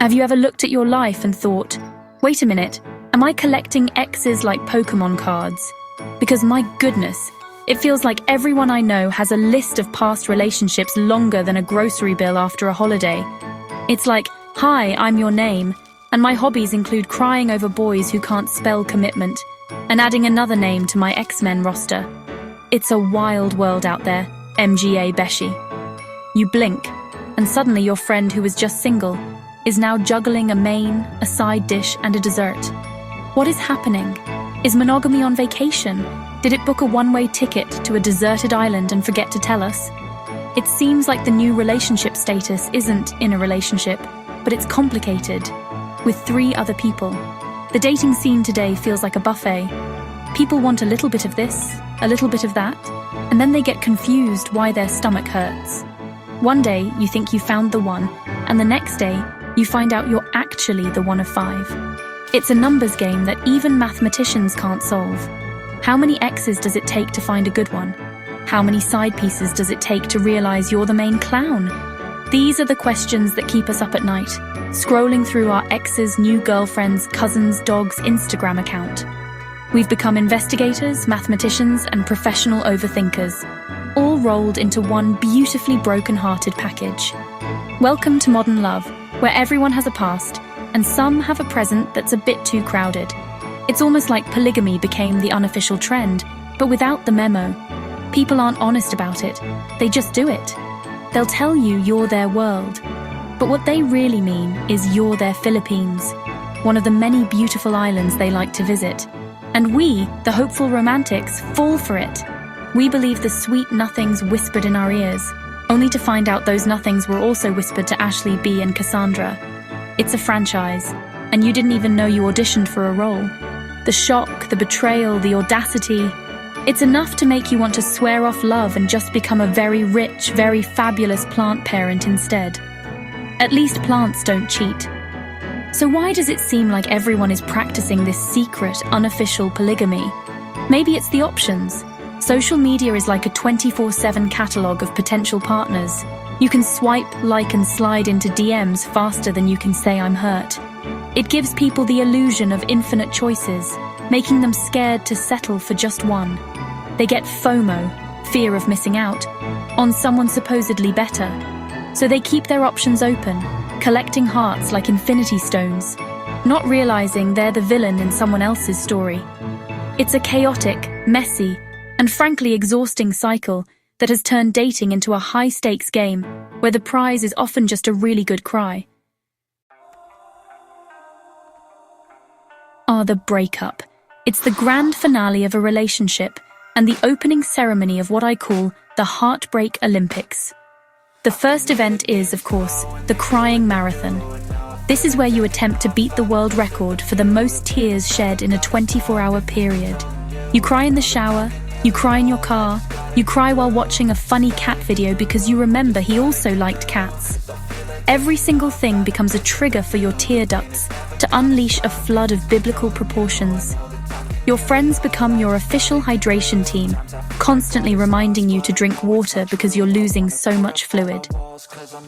Have you ever looked at your life and thought, wait a minute, am I collecting exes like Pokemon cards? Because my goodness, it feels like everyone I know has a list of past relationships longer than a grocery bill after a holiday. It's like, hi, I'm your name, and my hobbies include crying over boys who can't spell commitment, and adding another name to my X-Men roster. It's a wild world out there, MGA Beshi. You blink, and suddenly your friend who was just single is now juggling a main, a side dish, and a dessert. What is happening? Is monogamy on vacation? Did it book a one-way ticket to a deserted island and forget to tell us? It seems like the new relationship status isn't in a relationship, but it's complicated, with 3 other people. The dating scene today feels like a buffet. People want a little bit of this, a little bit of that, and then they get confused why their stomach hurts. One day, you think you found the one, and the next day, you find out you're actually the one of 5. It's a numbers game that even mathematicians can't solve. How many X's does it take to find a good one? How many side pieces does it take to realize you're the main clown? These are the questions that keep us up at night, scrolling through our ex's, new girlfriend's, cousin's, dog's Instagram account. We've become investigators, mathematicians, and professional overthinkers, all rolled into one beautifully broken-hearted package. Welcome to modern love, where everyone has a past, and some have a present that's a bit too crowded. It's almost like polygamy became the unofficial trend, but without the memo. People aren't honest about it, they just do it. They'll tell you you're their world, but what they really mean is you're their Philippines, one of the many beautiful islands they like to visit. And we, the hopeful romantics, fall for it. We believe the sweet nothings whispered in our ears, only to find out those nothings were also whispered to Ashley B and Cassandra. It's a franchise, and you didn't even know you auditioned for a role. The shock, the betrayal, the audacity, it's enough to make you want to swear off love and just become a very rich, very fabulous plant parent instead. At least plants don't cheat. So why does it seem like everyone is practicing this secret, unofficial polygamy? Maybe it's the options. Social media is like a 24/7 catalogue of potential partners. You can swipe, like, and slide into DMs faster than you can say I'm hurt. It gives people the illusion of infinite choices, making them scared to settle for just one. They get FOMO, fear of missing out, on someone supposedly better. So they keep their options open, collecting hearts like infinity stones, not realizing they're the villain in someone else's story. It's a chaotic, messy, and frankly exhausting cycle that has turned dating into a high-stakes game where the prize is often just a really good cry. The breakup. It's the grand finale of a relationship and the opening ceremony of what I call the Heartbreak Olympics. The first event is, of course, the crying marathon. This is where you attempt to beat the world record for the most tears shed in a 24-hour period. You cry in the shower, you cry in your car, you cry while watching a funny cat video because you remember he also liked cats. Every single thing becomes a trigger for your tear ducts to unleash a flood of biblical proportions. Your friends become your official hydration team, constantly reminding you to drink water because you're losing so much fluid.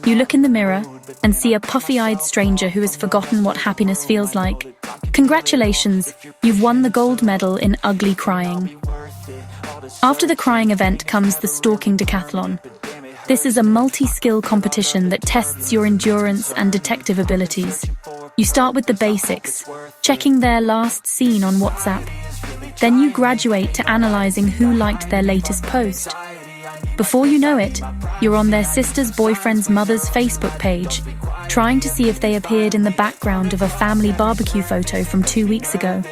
You look in the mirror and see a puffy-eyed stranger who has forgotten what happiness feels like. Congratulations, you've won the gold medal in ugly crying. After the crying event comes the stalking decathlon. This is a multi-skill competition that tests your endurance and detective abilities. You start with the basics, checking their last seen on WhatsApp. Then you graduate to analyzing who liked their latest post. Before you know it, you're on their sister's boyfriend's mother's Facebook page, trying to see if they appeared in the background of a family barbecue photo from 2 weeks ago.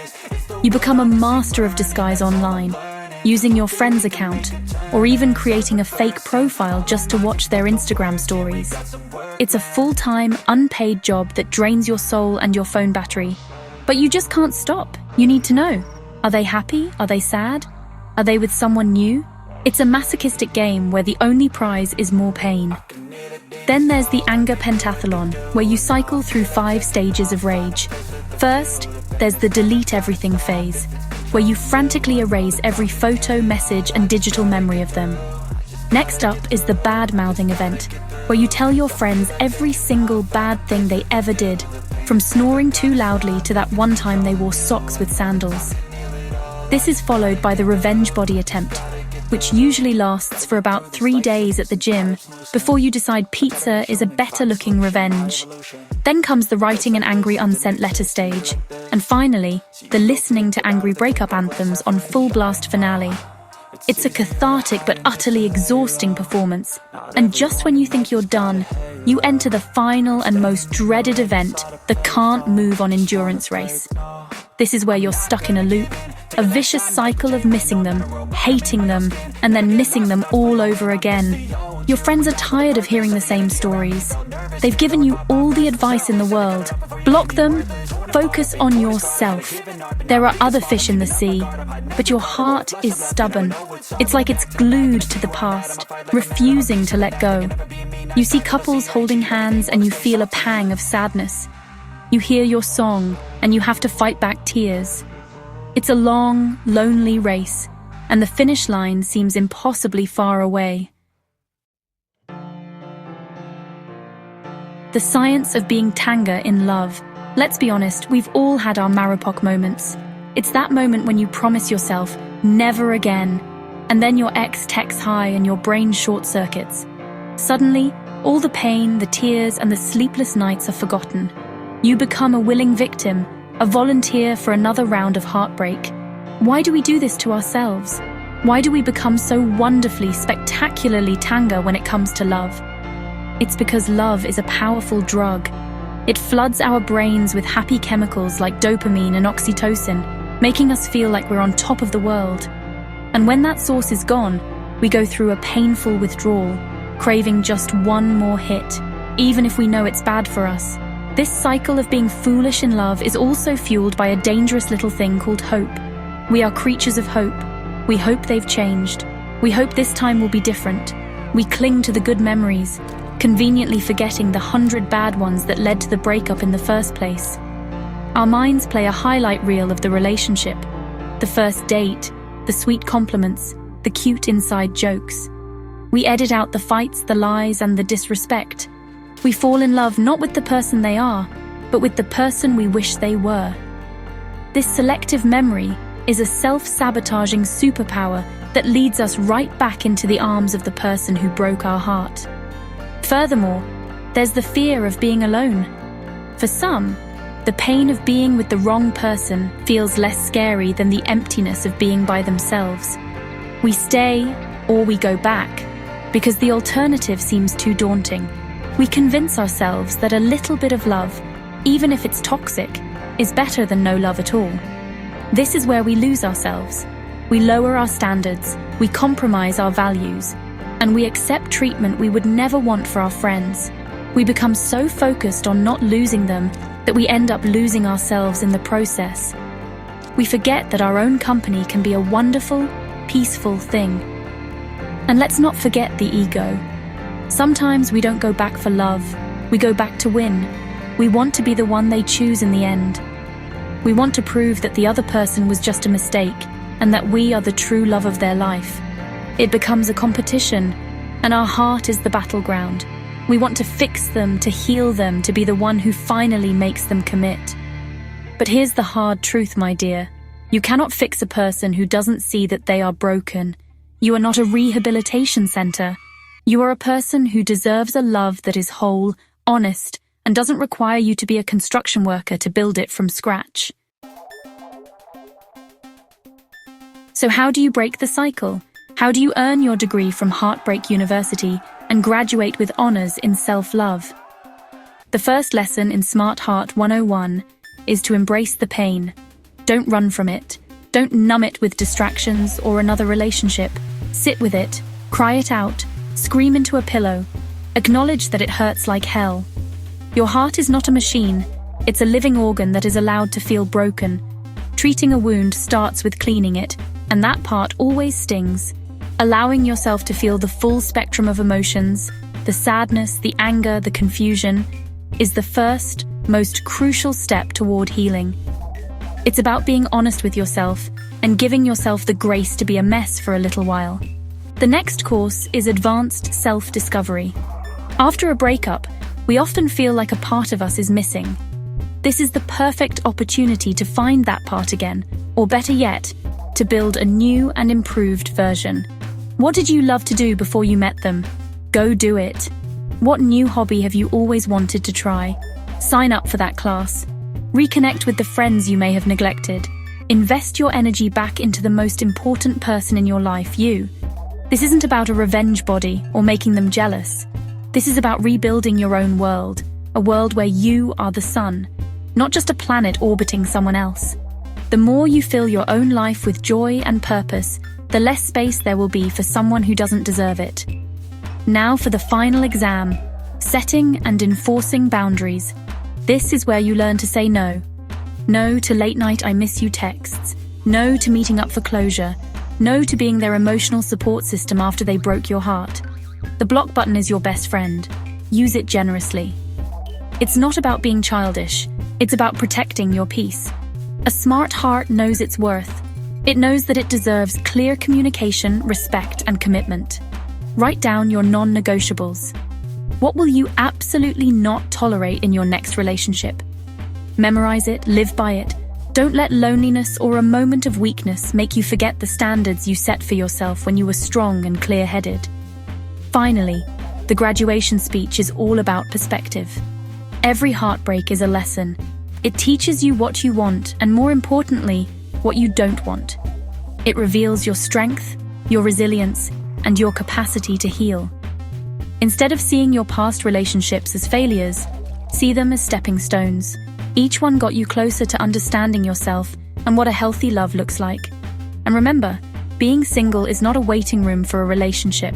You become a master of disguise online, using your friend's account, or even creating a fake profile just to watch their Instagram stories. It's a full-time, unpaid job that drains your soul and your phone battery. But you just can't stop. You need to know. Are they happy? Are they sad? Are they with someone new? It's a masochistic game where the only prize is more pain. Then there's the anger pentathlon, where you cycle through 5 stages of rage. First, there's the delete everything phase, where you frantically erase every photo, message, and digital memory of them. Next up is the bad-mouthing event, where you tell your friends every single bad thing they ever did, from snoring too loudly to that one time they wore socks with sandals. This is followed by the revenge body attempt, which usually lasts for about 3 days at the gym before you decide pizza is a better-looking revenge. Then comes the writing an angry unsent letter stage, and finally, the listening to angry breakup anthems on full blast finale. It's a cathartic but utterly exhausting performance, and just when you think you're done, you enter the final and most dreaded event, the can't move on endurance race. This is where you're stuck in a loop, a vicious cycle of missing them, hating them, and then missing them all over again. Your friends are tired of hearing the same stories. They've given you all the advice in the world. Block them. Focus on yourself. There are other fish in the sea, but your heart is stubborn. It's like it's glued to the past, refusing to let go. You see couples holding hands and you feel a pang of sadness. You hear your song and you have to fight back tears. It's a long, lonely race, and the finish line seems impossibly far away. The science of being tanga in love. Let's be honest, we've all had our Maripok moments. It's that moment when you promise yourself, never again, and then your ex texts hi and your brain short-circuits. Suddenly, all the pain, the tears, and the sleepless nights are forgotten. You become a willing victim, a volunteer for another round of heartbreak. Why do we do this to ourselves? Why do we become so wonderfully, spectacularly tanga when it comes to love? It's because love is a powerful drug. It floods our brains with happy chemicals like dopamine and oxytocin, making us feel like we're on top of the world. And when that source is gone, we go through a painful withdrawal, craving just one more hit, even if we know it's bad for us. This cycle of being foolish in love is also fueled by a dangerous little thing called hope. We are creatures of hope. We hope they've changed. We hope this time will be different. We cling to the good memories, conveniently forgetting the 100 bad ones that led to the breakup in the first place. Our minds play a highlight reel of the relationship, the first date, the sweet compliments, the cute inside jokes. We edit out the fights, the lies, and the disrespect. We fall in love not with the person they are, but with the person we wish they were. This selective memory is a self-sabotaging superpower that leads us right back into the arms of the person who broke our heart. Furthermore, there's the fear of being alone. For some, the pain of being with the wrong person feels less scary than the emptiness of being by themselves. We stay or we go back because the alternative seems too daunting. We convince ourselves that a little bit of love, even if it's toxic, is better than no love at all. This is where we lose ourselves. We lower our standards, we compromise our values, and we accept treatment we would never want for our friends. We become so focused on not losing them that we end up losing ourselves in the process. We forget that our own company can be a wonderful, peaceful thing. And let's not forget the ego. Sometimes we don't go back for love, we go back to win. We want to be the one they choose in the end. We want to prove that the other person was just a mistake and that we are the true love of their life. It becomes a competition, and our heart is the battleground. We want to fix them, to heal them, to be the one who finally makes them commit. But here's the hard truth, my dear. You cannot fix a person who doesn't see that they are broken. You are not a rehabilitation center. You are a person who deserves a love that is whole, honest, and doesn't require you to be a construction worker to build it from scratch. So how do you break the cycle? How do you earn your degree from Heartbreak University and graduate with honors in self-love? The first lesson in Smart Heart 101 is to embrace the pain. Don't run from it. Don't numb it with distractions or another relationship. Sit with it, cry it out, scream into a pillow. Acknowledge that it hurts like hell. Your heart is not a machine. It's a living organ that is allowed to feel broken. Treating a wound starts with cleaning it, and that part always stings. Allowing yourself to feel the full spectrum of emotions, the sadness, the anger, the confusion, is the first, most crucial step toward healing. It's about being honest with yourself and giving yourself the grace to be a mess for a little while. The next course is Advanced Self-Discovery. After a breakup, we often feel like a part of us is missing. This is the perfect opportunity to find that part again, or better yet, to build a new and improved version. What did you love to do before you met them? Go do it. What new hobby have you always wanted to try? Sign up for that class. Reconnect with the friends you may have neglected. Invest your energy back into the most important person in your life, you. This isn't about a revenge body or making them jealous. This is about rebuilding your own world, a world where you are the sun, not just a planet orbiting someone else. The more you fill your own life with joy and purpose, the less space there will be for someone who doesn't deserve it. Now for the final exam, setting and enforcing boundaries. This is where you learn to say no. No to late night I miss you texts. No to meeting up for closure. No to being their emotional support system after they broke your heart. The block button is your best friend. Use it generously. It's not about being childish. It's about protecting your peace. A smart heart knows its worth. It knows that it deserves clear communication, respect, and commitment. Write down your non-negotiables. What will you absolutely not tolerate in your next relationship? Memorize it, live by it. Don't let loneliness or a moment of weakness make you forget the standards you set for yourself when you were strong and clear-headed. Finally, the graduation speech is all about perspective. Every heartbreak is a lesson. It teaches you what you want and, more importantly, what you don't want. It reveals your strength, your resilience, and your capacity to heal. Instead of seeing your past relationships as failures, see them as stepping stones. Each one got you closer to understanding yourself and what a healthy love looks like. And remember, being single is not a waiting room for a relationship.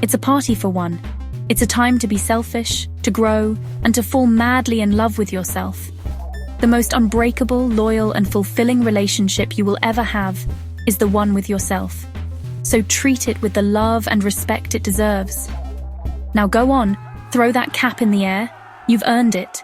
It's a party for one. It's a time to be selfish, to grow, and to fall madly in love with yourself. The most unbreakable, loyal, and fulfilling relationship you will ever have is the one with yourself. So treat it with the love and respect it deserves. Now go on, throw that cap in the air. You've earned it.